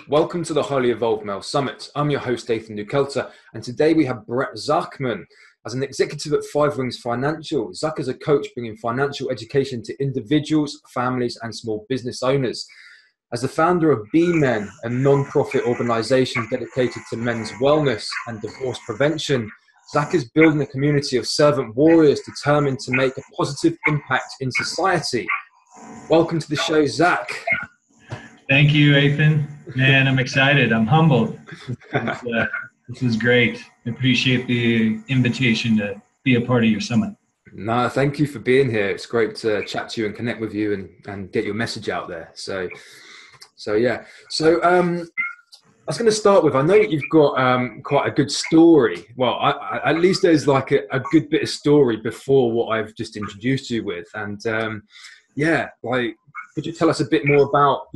Welcome to the Highly Evolved Male Summit. I'm your host, Dathan Nukelta, and today we have Brett Zachman. As an executive at Five Wings Financial, Zach is a coach bringing financial education to individuals, families, and small business owners. As the founder of BeMen, a non-profit organization dedicated to men's wellness and divorce prevention, Zach is building a community of servant warriors determined to make a positive impact in society. Welcome to the show, Zach. Thank you, Ethan. Man, I'm excited. I'm humbled. This is great. I appreciate the invitation to be a part of your summit. No, thank you for being here. It's great to chat to you and connect with you and get your message out there. So yeah. So I was going to start with, I know you've got quite a good story. Well, at least there's like a good bit of story before what I've just introduced you with. And yeah, like, could you tell us a bit more about,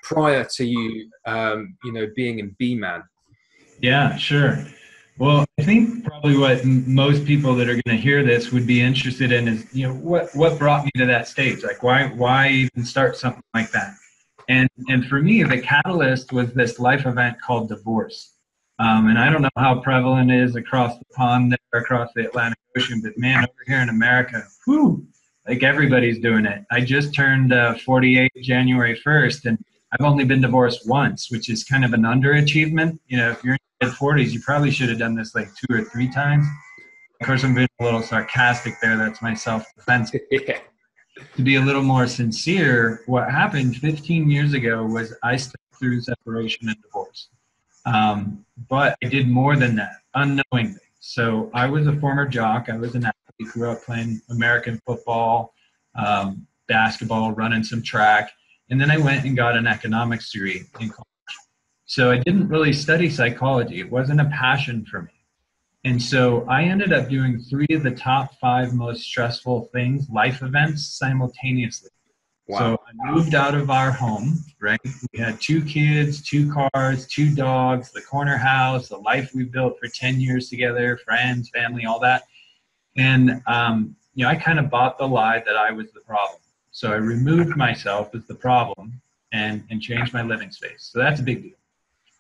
prior to you, being in BeMen? Yeah, sure. Well, I think probably what most people that are going to hear this would be interested in is, what brought me to that stage? Like, why even start something like that? And for me, the catalyst was this life event called divorce. And I don't know how prevalent it is across the pond there, across the Atlantic Ocean, but man, over here in America, like everybody's doing it. I just turned 48 January 1st, and I've only been divorced once, which is kind of an underachievement. If you're in your mid-40s, you probably should have done this like 2 or 3 times. Of course, I'm being a little sarcastic there. That's my self-defense. Yeah. To be a little more sincere, what happened 15 years ago was I stepped through separation and divorce. But I did more than that, unknowingly. So I was a former jock. I was an athlete, grew up playing American football, basketball, running some track. And then I went and got an economics degree in college. So I didn't really study psychology. It wasn't a passion for me. And so I ended up doing 3 of the top 5 most stressful things, life events, simultaneously. Wow. So I moved out of our home, right? We had 2 kids, 2 cars, 2 dogs, the corner house, the life we built for 10 years together, friends, family, all that. And, I kind of bought the lie that I was the problem. So I removed myself as the problem and changed my living space. So that's a big deal.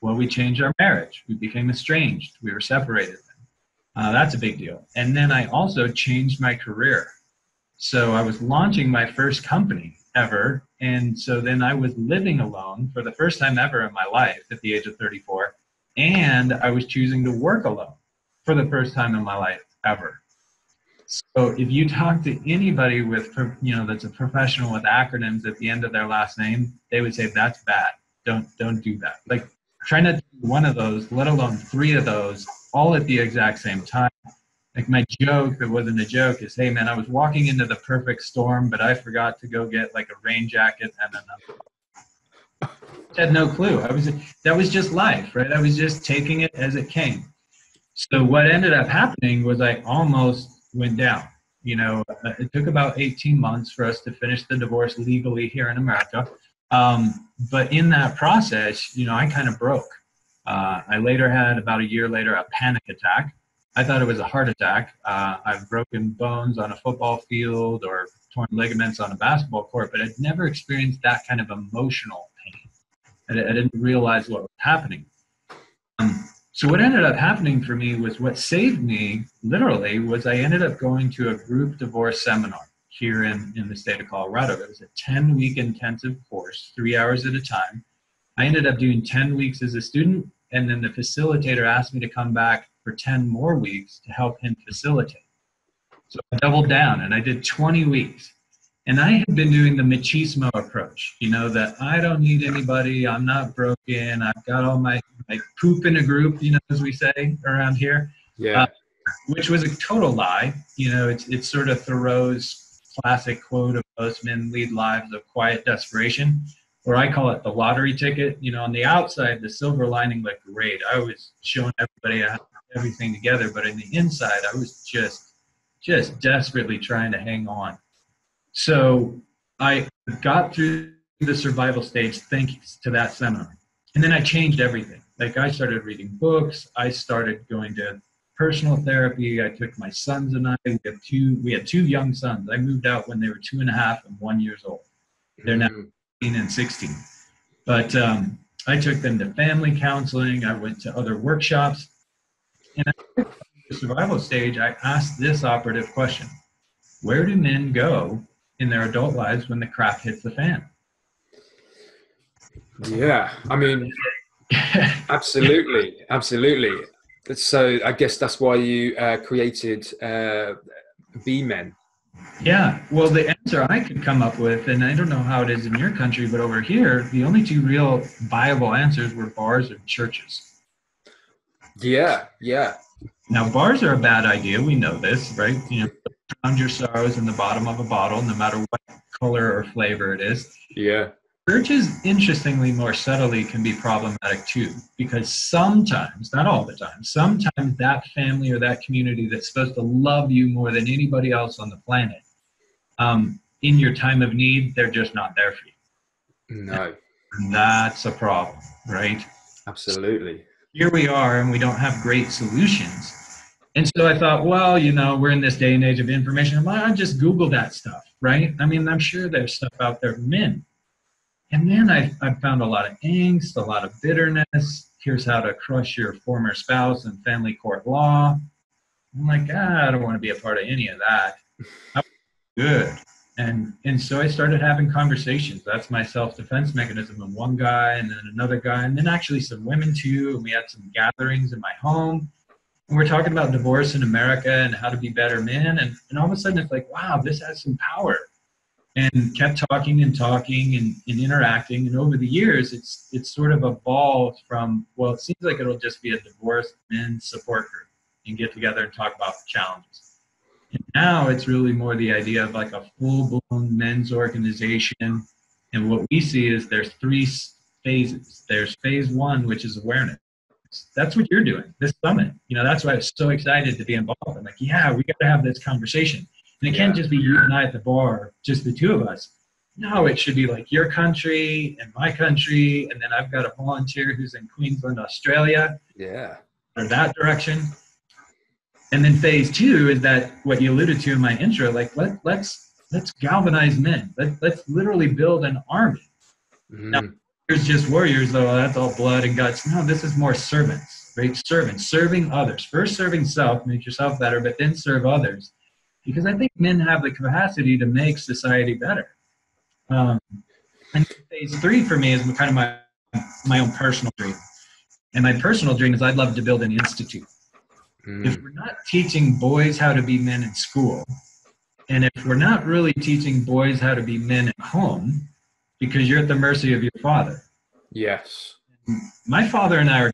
Well, we changed our marriage. We became estranged. We were separated. That's a big deal. And then I also changed my career. So I was launching my first company ever. And so then I was living alone for the first time ever in my life at the age of 34. And I was choosing to work alone for the first time in my life ever. So if you talk to anybody with, that's a professional with acronyms at the end of their last name, they would say, that's bad. Don't do that. Like, try not to do 1 of those, let alone 3 of those, all at the exact same time. Like, my joke that wasn't a joke is, hey man, I was walking into the perfect storm, but I forgot to go get like a rain jacket and I had no clue. That was just life, right? I was just taking it as it came. So what ended up happening was I almost went down. It took about 18 months for us to finish the divorce legally here in America. But in that process, I kind of broke. I later had, about a year later, a panic attack. I thought it was a heart attack. I've broken bones on a football field or torn ligaments on a basketball court, but I'd never experienced that kind of emotional pain. I didn't realize what was happening. So what ended up happening for me was what saved me, literally, was I ended up going to a group divorce seminar here in the state of Colorado. It was a 10-week intensive course, 3 hours at a time. I ended up doing 10 weeks as a student, and then the facilitator asked me to come back for 10 more weeks to help him facilitate. So I doubled down, and I did 20 weeks. And I had been doing the machismo approach, that I don't need anybody, I'm not broken, I've got all my poop in a group, as we say around here. Yeah. Which was a total lie. It's sort of Thoreau's classic quote of most men lead lives of quiet desperation, or I call it the lottery ticket. On the outside, the silver lining looked great. I was showing everybody I had everything together, but in the inside, I was just desperately trying to hang on. So I got through the survival stage thanks to that seminar. And then I changed everything. Like, I started reading books. I started going to personal therapy. I took my sons and I, we had 2 young sons. I moved out when they were 2.5 and 1 years old. They're now 15 and 16. But I took them to family counseling. I went to other workshops. And at the survival stage, I asked this operative question: where do men go in their adult lives when the crap hits the fan? Yeah, I mean, absolutely, absolutely. So I guess that's why you created BeMen. Yeah, well, the answer I could come up with, and I don't know how it is in your country, but over here, the only two real viable answers were bars and churches. Yeah, yeah, Now, bars are a bad idea. We know this, right? You know, drown your sorrows in the bottom of a bottle, no matter what color or flavor it is. yeah, Churches, interestingly, more subtly, can be problematic too, because sometimes, not all the time, sometimes that family or that community that's supposed to love you more than anybody else on the planet, in your time of need, they're just not there for you. no, And that's a problem, right? absolutely. Here we are, and we don't have great solutions. And so I thought, well, you know, we're in this day and age of information. Why not just Google that stuff, right? I mean, I'm sure there's stuff out there for men. And then I found a lot of angst, a lot of bitterness. Here's how to crush your former spouse in family court law. I'm like, I don't want to be a part of any of that. I'm good. And so I started having conversations. That's my self-defense mechanism. And one guy, and then another guy, and then actually some women too. And we had some gatherings in my home. And we're talking about divorce in America and how to be better men. And all of a sudden it's like, wow, this has some power. And kept talking and interacting. And over the years, it's sort of evolved from, well, it seems like it'll just be a divorced men's support group and get together and talk about the challenges. And now it's really more the idea of like a full-blown men's organization. And what we see is there's three phases. There's phase one, which is awareness. That's what you're doing, this summit. You know, that's why I was so excited to be involved. I'm like, yeah, we got to have this conversation. And it can't just be you and I at the bar, just the two of us. No, it should be like your country and my country. And then I've got a volunteer who's in Queensland, Australia. Yeah. Or that direction. And then phase two is that what you alluded to in my intro, like let's galvanize men. Let's literally build an army. Mm-hmm. Now, here's just warriors, though. That's all blood and guts. No, this is more servants, right? Servants, serving others. First serving self, make yourself better, but then serve others. Because I think men have the capacity to make society better. And phase three for me is kind of my own personal dream. And my personal dream is I'd love to build an institute. If we're not teaching boys how to be men in school, and if we're not really teaching boys how to be men at home, because you're at the mercy of your father. Yes. My father and I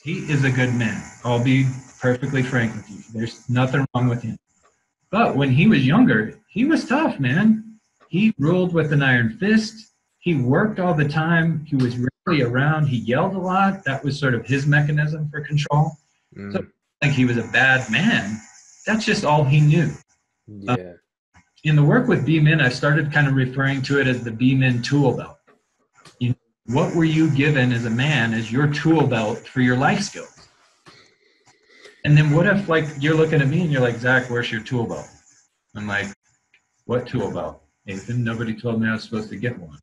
he is a good man. I'll be perfectly frank with you. There's nothing wrong with him. But when he was younger, he was tough, man. He ruled with an iron fist. He worked all the time. He was rarely around. He yelled a lot. That was sort of his mechanism for control. So I think he was a bad man. That's just all he knew. Yeah. In the work with BeMen, I started kind of referring to it as the BeMen tool belt. You know, what were you given as a man as your tool belt for your life skills? And then what if, like, you're looking at me and you're like, Zach, where's your tool belt? I'm like, what tool belt? Nathan, nobody told me I was supposed to get one.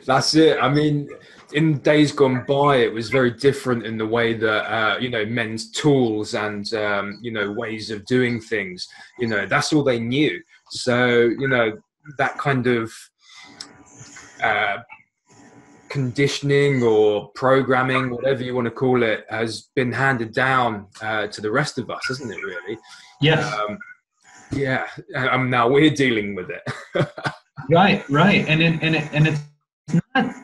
That's it. I mean, in days gone by, it was very different in the way that, men's tools and, ways of doing things, that's all they knew. So, that kind of conditioning or programming, whatever you want to call it, has been handed down to the rest of us, hasn't it, really? Yes. Now we're dealing with it. Right. And it's not,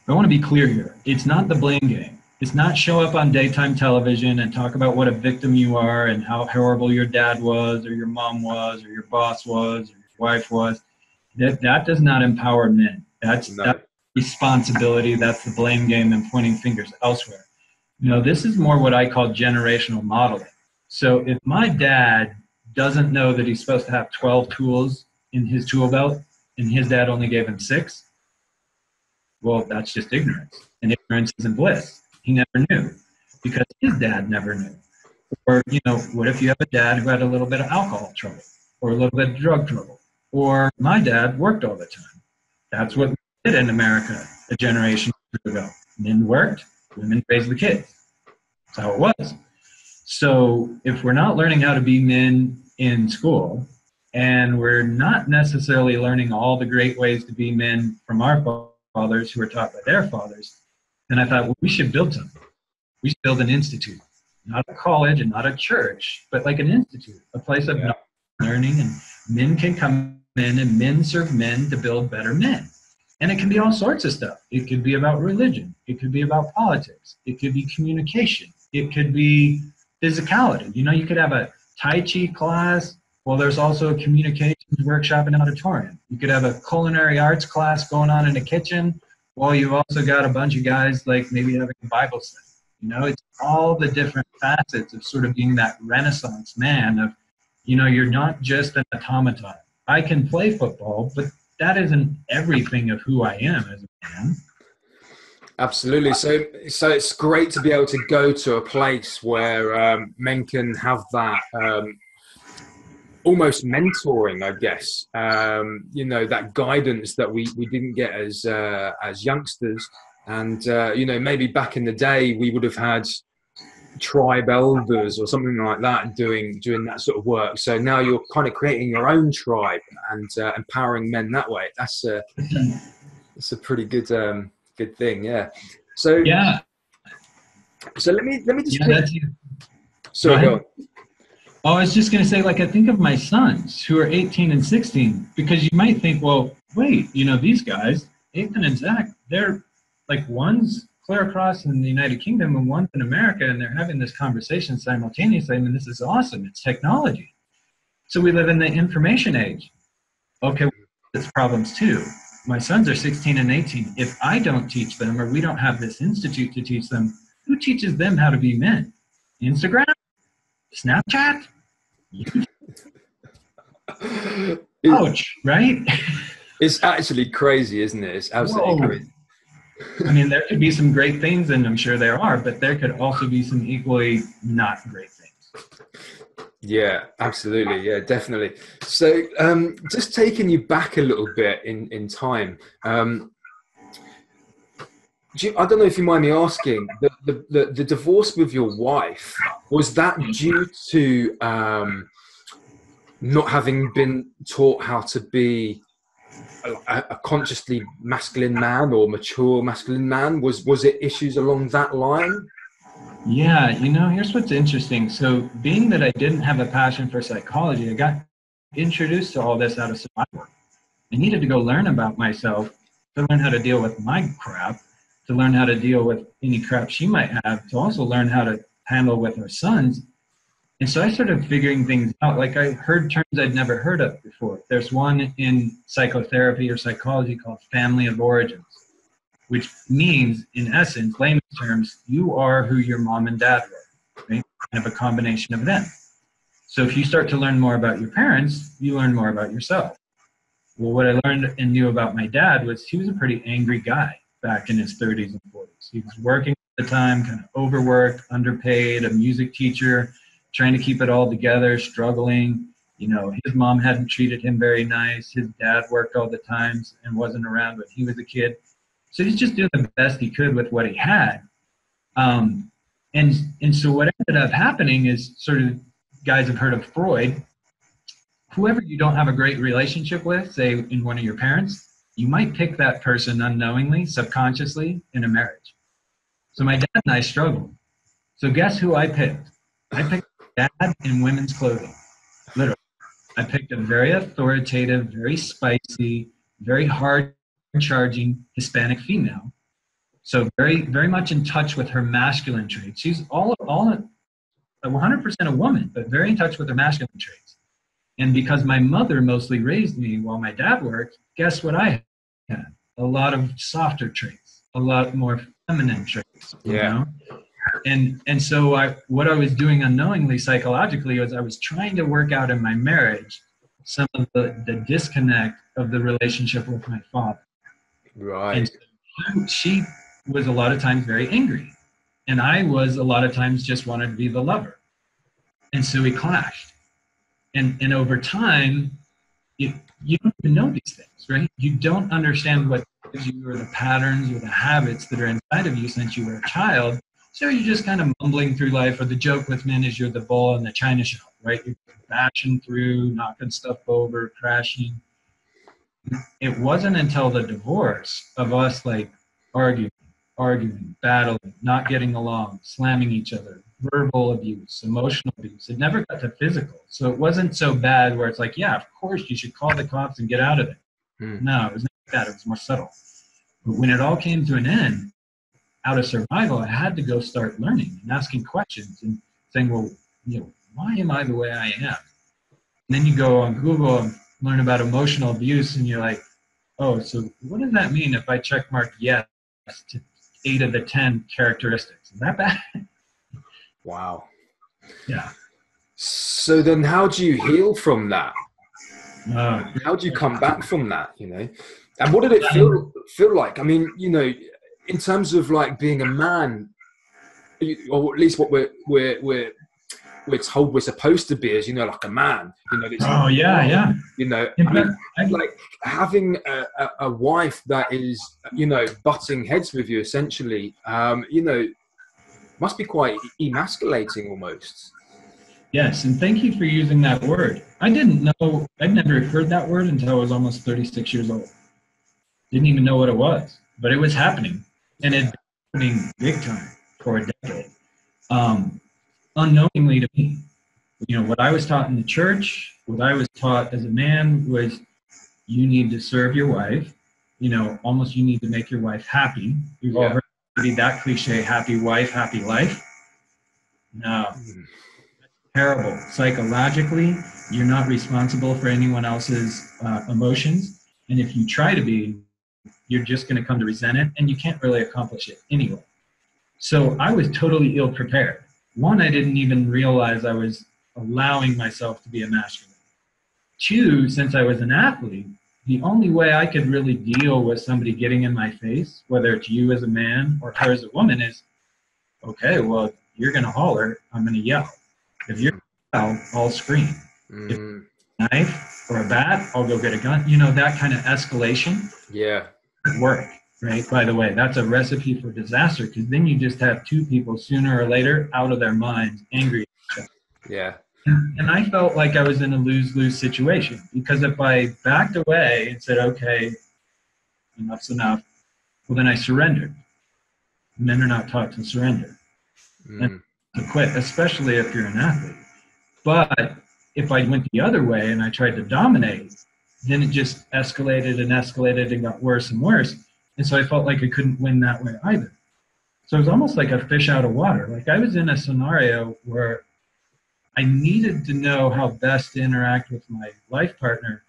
I want to be clear here. It's not the blame game. It's not show up on daytime television and talk about what a victim you are and how horrible your dad was or your mom was or your boss was or your wife was. That does not empower men. That's responsibility. That's the blame game and pointing fingers elsewhere. This is more what I call generational modeling. So if my dad doesn't know that he's supposed to have 12 tools in his tool belt and his dad only gave him 6, well, that's just ignorance. And ignorance isn't bliss. He never knew because his dad never knew. Or, what if you have a dad who had a little bit of alcohol trouble or a little bit of drug trouble? Or my dad worked all the time. That's what we did in America. a generation ago. Men worked, women raised the kids. That's how it was. So if we're not learning how to be men in school, and we're not necessarily learning all the great ways to be men from our fathers who were taught by their fathers, then I thought, well, we should build something. We should build an institute, not a college and not a church, but like an institute, a place of learning, and men can come in and men serve men to build better men. And it can be all sorts of stuff. It could be about religion. It could be about politics. It could be communication. It could be physicality. You know, you could have a Tai Chi class. Well, there's also a communications workshop in an auditorium. You could have a culinary arts class going on in the kitchen. Well, you've also got a bunch of guys like maybe having a Bible study. You know, it's all the different facets of sort of being that Renaissance man of, you know, you're not just an automaton. I can play football, but that isn't everything of who I am as a man. Absolutely. So it's great to be able to go to a place where men can have that almost mentoring, I guess. You know, that guidance that we didn't get as youngsters, and you know, maybe back in the day we would have had tribe elders or something like that doing that sort of work. So now you're kind of creating your own tribe and empowering men that way. That's a pretty good thing. Yeah. So yeah. So let me just. Yeah, that's you. So go on. Oh, I was just going to say, like, I think of my sons who are 18 and 16, because you might think, well, wait, you know, these guys, Ethan and Zach, they're like, one's clear across in the United Kingdom and one's in America, and they're having this conversation simultaneously. I mean, this is awesome. It's technology. So we live in the information age. Okay, there's problems too. My sons are 16 and 18. If I don't teach them, or we don't have this institute to teach them, who teaches them how to be men? Instagram? Snapchat? Ouch, right? It's actually crazy, isn't it? It's absolutely crazy. I mean, there could be some great things, and I'm sure there are, but there could also be some equally not great things. Yeah, absolutely. Yeah, definitely. So just taking you back a little bit in time, I don't know if you mind me asking, the divorce with your wife, was that due to not having been taught how to be a consciously masculine man or mature masculine man? Was it issues along that line? Yeah, you know, here's what's interesting. So being that I didn't have a passion for psychology, I got introduced to all this out of survival. I needed to go learn about myself, to learn how to deal with my crap, to learn how to deal with any crap she might have, to also learn how to handle with her sons. And so I started figuring things out. Like, I heard terms I'd never heard of before. There's one in psychotherapy or psychology called family of origins, which means, in essence, layman's terms, you are who your mom and dad were, right? Kind of a combination of them. So if you start to learn more about your parents, you learn more about yourself. Well, what I learned and knew about my dad was he was a pretty angry guy back in his 30s and 40s. He was working at the time, kind of overworked, underpaid, a music teacher, trying to keep it all together, struggling. You know, his mom hadn't treated him very nice. His dad worked all the times and wasn't around when he was a kid. So he's just doing the best he could with what he had. And so what ended up happening is, sort of, guys have heard of Freud. Whoever you don't have a great relationship with, say in one of your parents, you might pick that person unknowingly, subconsciously, in a marriage. So my dad and I struggled. So guess who I picked? I picked dad in women's clothing. Literally. I picked a very authoritative, very spicy, very hard-charging Hispanic female. So very, very much in touch with her masculine traits. She's all 100% a woman, but very in touch with her masculine traits. And because my mother mostly raised me while my dad worked, guess what I had? A lot of softer traits, a lot more feminine traits. You know? And so what I was doing unknowingly psychologically was I was trying to work out in my marriage some of the disconnect of the relationship with my father. Right. And so she was a lot of times very angry, and I was a lot of times just wanted to be the lover. And so we clashed. And over time, you don't even know these things, right? You don't understand what you or the patterns or the habits that are inside of you since you were a child. So you're just kind of mumbling through life, or the joke with men is you're the bull in the china shop, right? You're bashing through, knocking stuff over, crashing. It wasn't until the divorce of us like arguing, battling, not getting along, slamming each other, verbal abuse, emotional abuse. It never got to physical. So it wasn't so bad where it's like, yeah, of course you should call the cops and get out of there. No, it was not like that. It was more subtle. But when it all came to an end, out of survival, I had to go start learning and asking questions and saying, well, why am I the way I am? And then you go on Google and learn about emotional abuse, and you're like, oh, so what does that mean if I check mark yes to 8 of the 10 characteristics? Is that bad? Wow. Yeah. So then how do you heal from that? How do you come back from that, And what did it feel like? I mean, in terms of like being a man, or at least what we're told we're supposed to be as, like a man, yeah. Like having a wife that is, butting heads with you essentially, must be quite emasculating almost. Yes, and thank you for using that word. I didn't know, I'd never heard that word until I was almost 36 years old. Didn't even know what it was, but it was happening, and it had been happening big time for a decade, unknowingly to me. What I was taught in the church, what I was taught as a man was you need to serve your wife, almost you need to make your wife happy. You've all heard that cliche, happy wife, happy life. No. Terrible. Psychologically, you're not responsible for anyone else's emotions. And if you try to be, you're just going to come to resent it, and you can't really accomplish it anyway. So I was totally ill prepared. One, I didn't even realize I was allowing myself to be emasculated. Two, since I was an athlete, the only way I could really deal with somebody getting in my face, whether it's you as a man or her as a woman, is, okay, well, you're going to holler, I'm going to yell. If you're out, I'll scream. If a knife or a bat, I'll go get a gun. That kind of escalation. Yeah. Work, right? By the way, that's a recipe for disaster, because then you just have two people sooner or later out of their minds, angry at each other. Yeah. And I felt like I was in a lose-lose situation, because if I backed away and said, okay, enough's enough, well, then I surrendered. Men are not taught to surrender. And to quit, especially if you're an athlete. But if I went the other way and I tried to dominate, then it just escalated and got worse and worse. And so I felt like I couldn't win that way either. So it was almost like a fish out of water. Like I was in a scenario where I needed to know how best to interact with my life partner,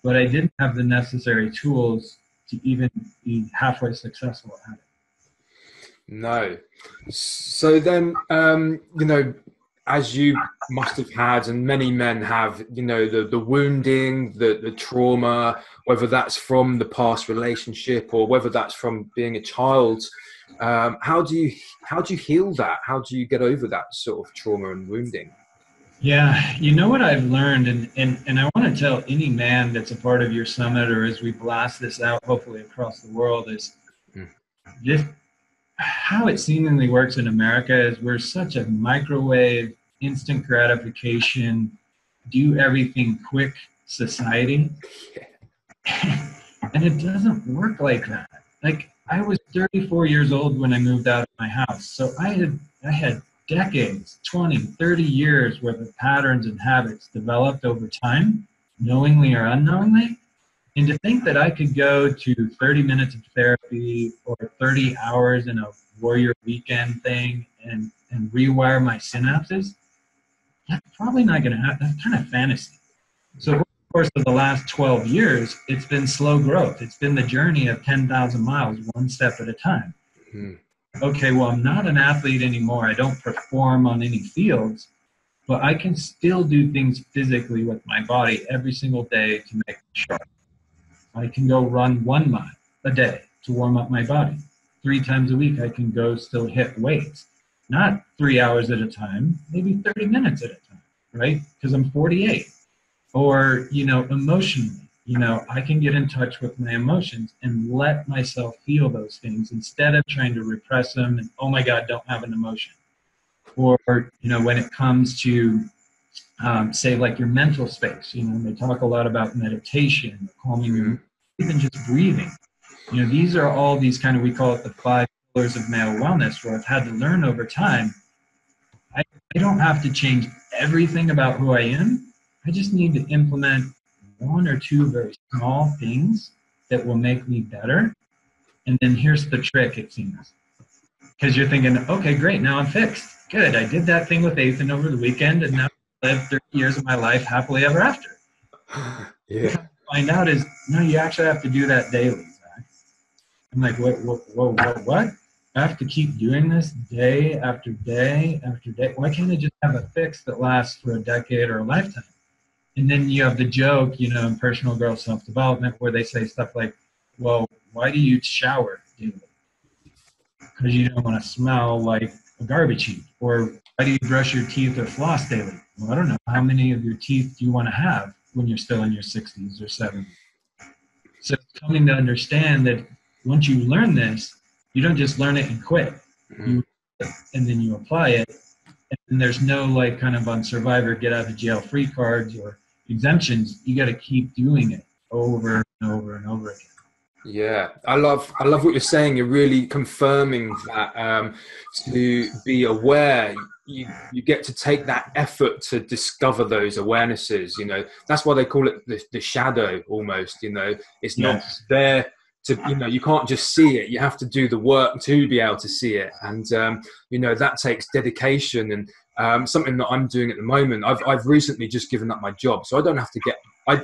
but I didn't have the necessary tools to even be halfway successful at it. No. So then, as you must have had, and many men have, the wounding, the trauma, whether that's from the past relationship or whether that's from being a child, how do you heal that? How do you get over that sort of trauma and wounding? Yeah, what I've learned, and I want to tell any man that's a part of your summit, or as we blast this out, hopefully across the world, is just how it seemingly works in America is we're such a microwave, instant gratification, do everything quick society. And it doesn't work like that. Like I was 34 years old when I moved out of my house. So I had decades, 20, 30 years worth of patterns and habits developed over time, knowingly or unknowingly. And to think that I could go to 30 minutes of therapy or 30 hours in a warrior weekend thing and rewire my synapses, that's probably not going to happen. That's kind of fantasy. So over the course of the last 12 years, it's been slow growth. It's been the journey of 10,000 miles, one step at a time. Okay, well, I'm not an athlete anymore. I don't perform on any fields, but I can still do things physically with my body every single day to make it sharp. I can go run 1 mile a day to warm up my body. 3 times a week, I can go still hit weights. Not 3 hours at a time, maybe 30 minutes at a time, right? Because I'm 48. Or, emotionally, I can get in touch with my emotions and let myself feel those things instead of trying to repress them and, oh my God, don't have an emotion. Or, when it comes to, say, like your mental space, they talk a lot about meditation, calming your, even just breathing. These are all these kind of, we call it the 5 pillars of male wellness, where I've had to learn over time, I don't have to change everything about who I am. I just need to implement 1 or 2 very small things that will make me better. And then here's the trick, it seems. Because you're thinking, okay, great, now I'm fixed. Good, I did that thing with Ethan over the weekend, and now I live 30 years of my life happily ever after. Yeah. What I find out is, no, you actually have to do that daily, Zach. I'm like, what? I have to keep doing this day after day after day. Why can't I just have a fix that lasts for a decade or a lifetime? And then you have the joke, in personal growth self-development, where they say stuff like, well, why do you shower daily? Because you don't want to smell like a garbage heap. Or why do you brush your teeth or floss daily? Well, I don't know. How many of your teeth do you want to have when you're still in your 60s or 70s? So coming to understand that once you learn this, you don't just learn it and quit. You and then you apply it. And there's no like kind of on Survivor get out of jail free cards or exemptions. You got to keep doing it over and over and over again. Yeah, I love what you're saying. You're really confirming that to be aware, you get to take that effort to discover those awarenesses. That's why they call it the shadow almost. It's not there to, you can't just see it. You have to do the work to be able to see it, and that takes dedication. And something that I'm doing at the moment, I've recently just given up my job, so I don't have to get. I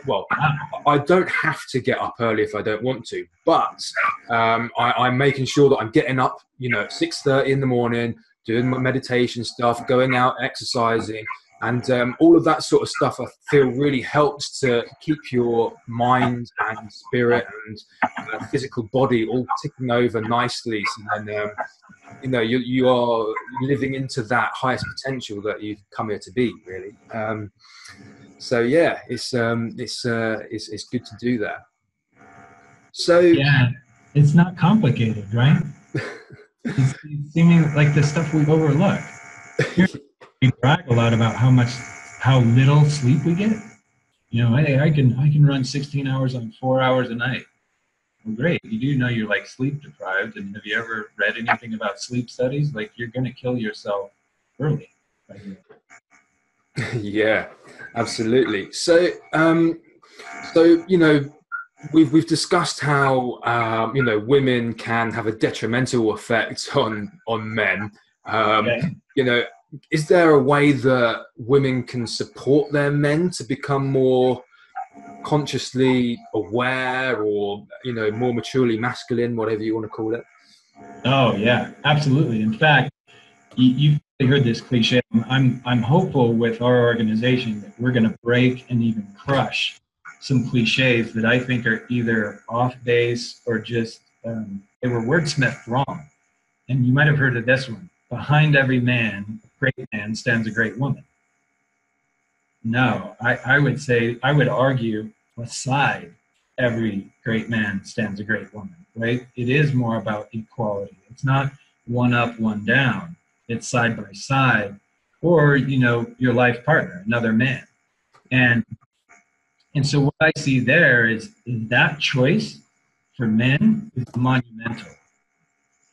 don't have to get up early if I don't want to, but I'm making sure that I'm getting up, at 6:30 in the morning, doing my meditation stuff, going out, exercising, and all of that sort of stuff. I feel really helps to keep your mind and spirit and physical body all ticking over nicely. So then, you are living into that highest potential that you've come here to be, really. So yeah, it's good to do that. So yeah, it's not complicated, right? It's seeming like the stuff we overlook. We brag a lot about how little sleep we get. Hey, I can run 16 hours on 4 hours a night. Well, great. You do know you're like sleep deprived, and have you ever read anything about sleep studies? Like you're going to kill yourself early. Yeah, absolutely. So, we've discussed how women can have a detrimental effect on men. Is there a way that women can support their men to become more consciously aware, or more maturely masculine, whatever you want to call it? Oh yeah, absolutely. In fact, you've heard this cliche. I'm hopeful with our organization that we're going to break and even crush some cliches that I think are either off base or just they were wordsmithed wrong. And you might have heard of this one: behind every man, great man, stands a great woman. No, I would argue beside every great man stands a great woman, right? It is more about equality. It's not one up, one down. It's side by side, or, your life partner, another man. And so what I see there is that choice for men is monumental.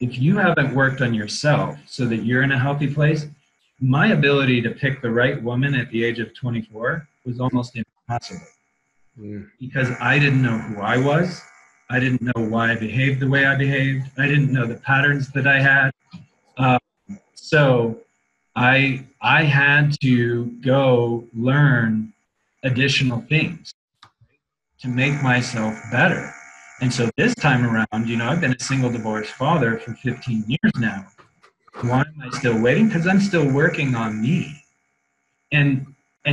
If you haven't worked on yourself so that you're in a healthy place, my ability to pick the right woman at the age of 24 was almost impossible. Because I didn't know who I was. I didn't know why I behaved the way I behaved. I didn't know the patterns that I had. So I had to go learn additional things to make myself better. And so this time around, I've been a single divorced father for 15 years now. Why am I still waiting? Because I'm still working on me. And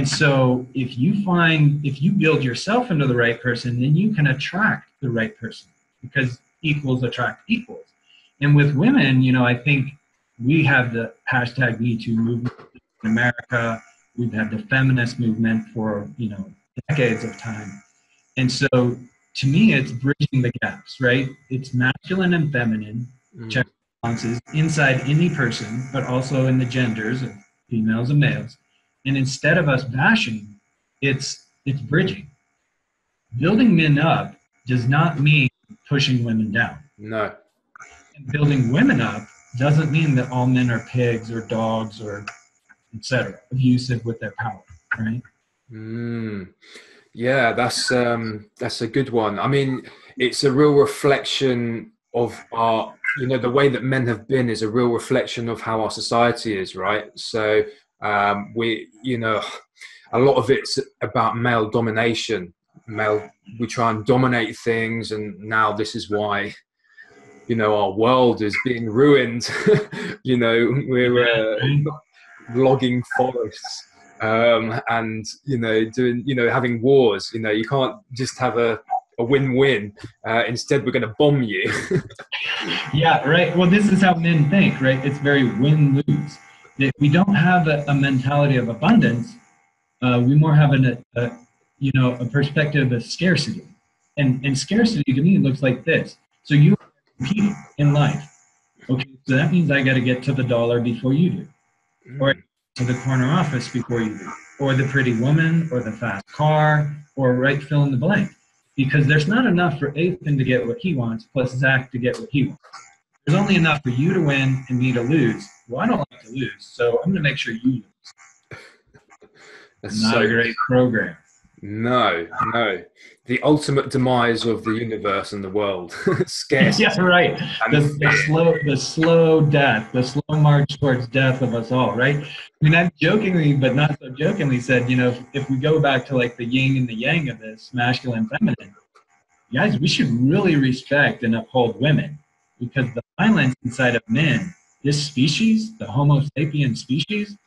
so if you build yourself into the right person, then you can attract the right person, because equals attract equals. And with women, I think we have the hashtag #MeToo movement in America. We've had the feminist movement for, decades of time. And so to me, it's bridging the gaps, right? It's masculine and feminine check responses inside any person, but also in the genders of females and males. And instead of us bashing, it's bridging. Building men up does not mean pushing women down. No. And building women up doesn't mean that all men are pigs or dogs or etc. abusive with their power, right? Yeah, that's a good one. I mean, it's a real reflection of our, the way that men have been is a real reflection of how our society is, right? So a lot of it's about male domination. We try and dominate things, and now this is why, our world is being ruined. We're logging forests. And doing having wars. You can't just have a win-win. Instead, we're going to bomb you. Yeah, right. Well, this is how men think, right? It's very win-lose. We don't have a mentality of abundance. We more have a perspective of scarcity, and scarcity to me looks like this. So you compete in life. Okay, so that means I got to get to the dollar before you do, or to the corner office before you do, or the pretty woman, or the fast car, or right fill in the blank. Because there's not enough for Ethan to get what he wants, plus Zach to get what he wants. There's only enough for you to win and me to lose. Well, I don't like to lose, so I'm going to make sure you lose. That's not a great program. No. The ultimate demise of the universe and the world. Scarcity. Yeah, right. The slow death, the slow march towards death of us all, right? I mean, I've jokingly, but not so jokingly said, if we go back to like the yin and the yang of this, masculine, feminine, guys, we should really respect and uphold women, because the violence inside of men, this species, the Homo sapien species,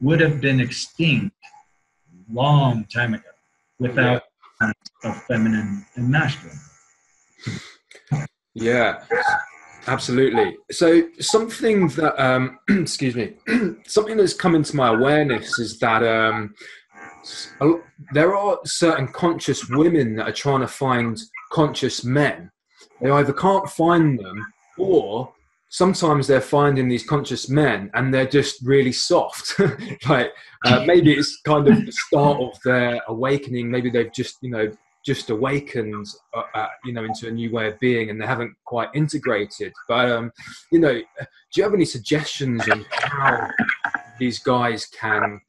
would have been extinct long time ago without of feminine and masculine. Yeah, absolutely. So something that excuse me, something that's come into my awareness is that there are certain conscious women that are trying to find conscious men. They either can't find them, or sometimes they're finding these conscious men and they're just really soft. Like maybe it's kind of the start of their awakening. Maybe they've just awakened, into a new way of being, and they haven't quite integrated. But do you have any suggestions on how these guys can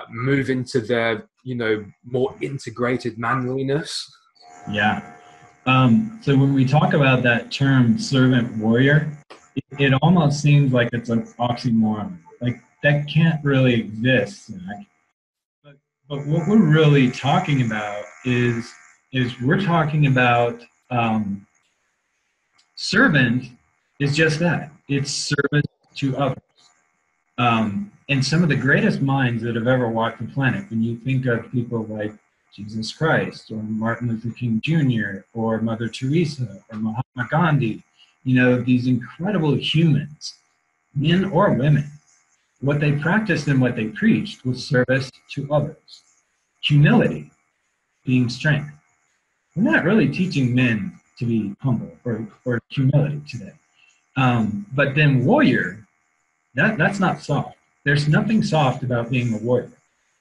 move into their, more integrated manliness? Yeah. So when we talk about that term servant warrior, it almost seems like it's an oxymoron. Like that can't really exist. But what we're really talking about is we're talking about servant is just that. It's service to others. And some of the greatest minds that have ever walked the planet, when you think of people like Jesus Christ or Martin Luther King Jr. or Mother Teresa or Mahatma Gandhi, these incredible humans, men or women, what they practiced and what they preached was service to others. Humility being strength. We're not really teaching men to be humble or humility today. But then warrior, that's not soft. There's nothing soft about being a warrior.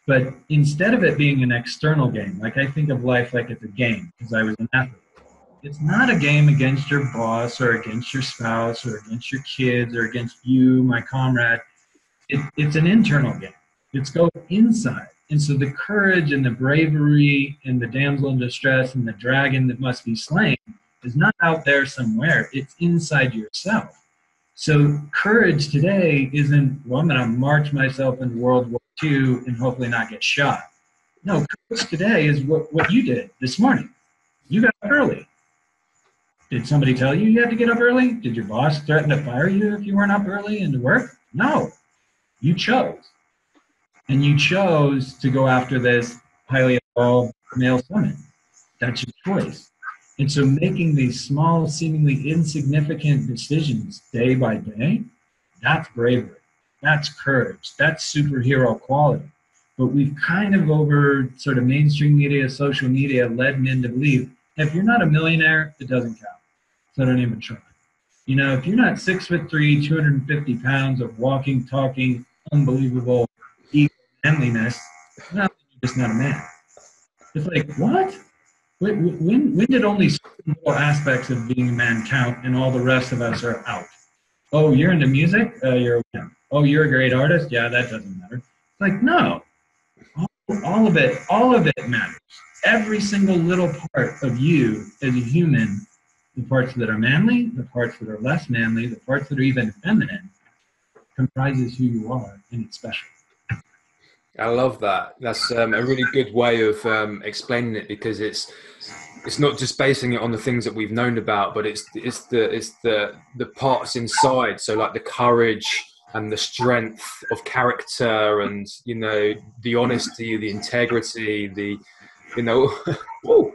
But instead of it being an external game, like I think of life like it's a game, because I was an athlete. It's not a game against your boss or against your spouse or against your kids or against you, my comrade. It's an internal game. It's go inside. And so the courage and the bravery and the damsel in distress and the dragon that must be slain is not out there somewhere. It's inside yourself. So courage today isn't, well, I'm going to march myself into World War II and hopefully not get shot. No, courage today is what you did this morning. You got up early. Did somebody tell you had to get up early? Did your boss threaten to fire you if you weren't up early and to work? No. You chose. And you chose to go after this highly evolved male summit. That's your choice. And so making these small, seemingly insignificant decisions day by day, that's bravery. That's courage. That's superhero quality. but we've kind of over sort of mainstream media, social media, led men to believe if you're not a millionaire, it doesn't count. So don't even try. You know, if you're not 6'3", 250 pounds of walking, talking, unbelievable ego manliness, no, you're just not a man. It's like, what? When did only certain little aspects of being a man count and all the rest of us are out? Oh, you're into music? You're a man. Oh, you're a great artist? Yeah, that doesn't matter. It's like, no, all of it matters. Every single little part of you as a human, the parts that are manly, the parts that are less manly, the parts that are even feminine, comprises who you are, and it's special. I love that. That's a really good way of explaining it, because it's not just basing it on the things that we've known about, but it's the parts inside. So like the courage and the strength of character, and you know, the honesty, the integrity, the you know. Whoa!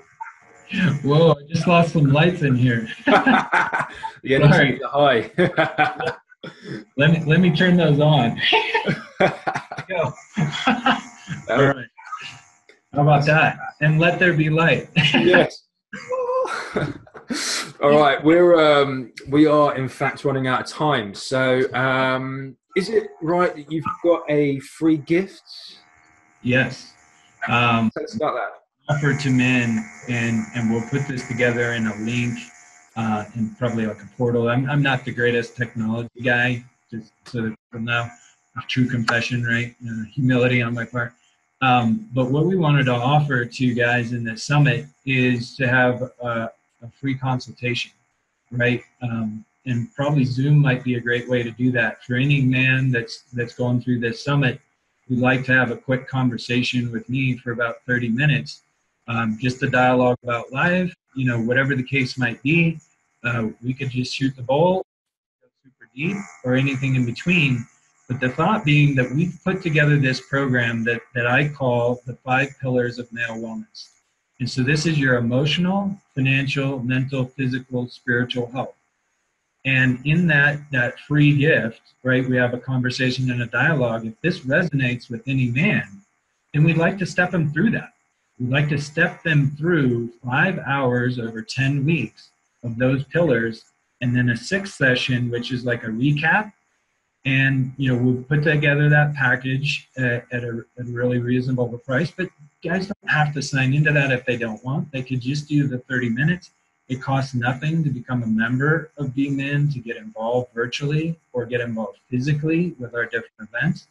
I just lost some lights in here. The energy is high. Let me turn those on. Go. All right. How about that? And let there be light. Yes. All right. We are in fact running out of time. So is it right that you've got a free gift? Yes. Tell us about that. Offer to men, and we'll put this together in a link and probably like a portal. I'm not the greatest technology guy, just so from now, a true confession, right? Humility on my part. But what we wanted to offer to you guys in this summit is to have a free consultation, right? And probably Zoom might be a great way to do that. For any man that's going through this summit, we'd like to have a quick conversation with me for about 30 minutes. Just a dialogue about life, you know, whatever the case might be. We could just shoot the bull, go super deep, or anything in between. But the thought being that we've put together this program that I call the 5 pillars of male wellness. And so this is your emotional, financial, mental, physical, spiritual health. And in that free gift, right, we have a conversation and a dialogue. If this resonates with any man, then we'd like to step them through that. We'd like to step them through 5 hours over 10 weeks of those pillars, and then a 6th session, which is like a recap. And, you know, we'll put together that package at a really reasonable price. But guys don't have to sign into that if they don't want. They could just do the 30 minutes. It costs nothing to become a member of BeMen, to get involved virtually or get involved physically with our different events.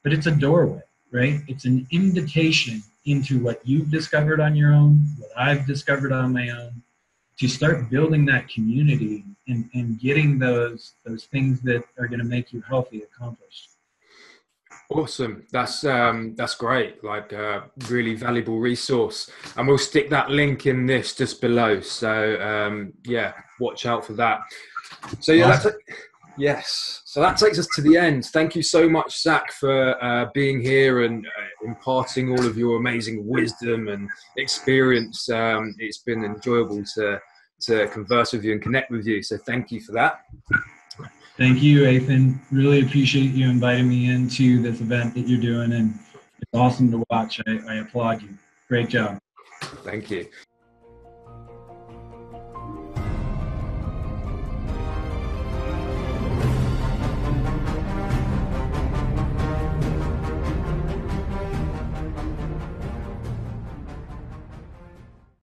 But it's a doorway, right? It's an invitation into what you've discovered on your own, what I've discovered on my own, to start building that community and getting those things that are going to make you healthy accomplished. Awesome. That's great. Like a really valuable resource, and we'll stick that link in this just below. So yeah, watch out for that. So yeah, awesome. Yes. So that takes us to the end. Thank you so much, Zach, for being here and imparting all of your amazing wisdom and experience. It's been enjoyable to converse with you and connect with you. So thank you for that. Thank you, Ethan. Really appreciate you inviting me into this event that you're doing, and it's awesome to watch. I applaud you. Great job. Thank you.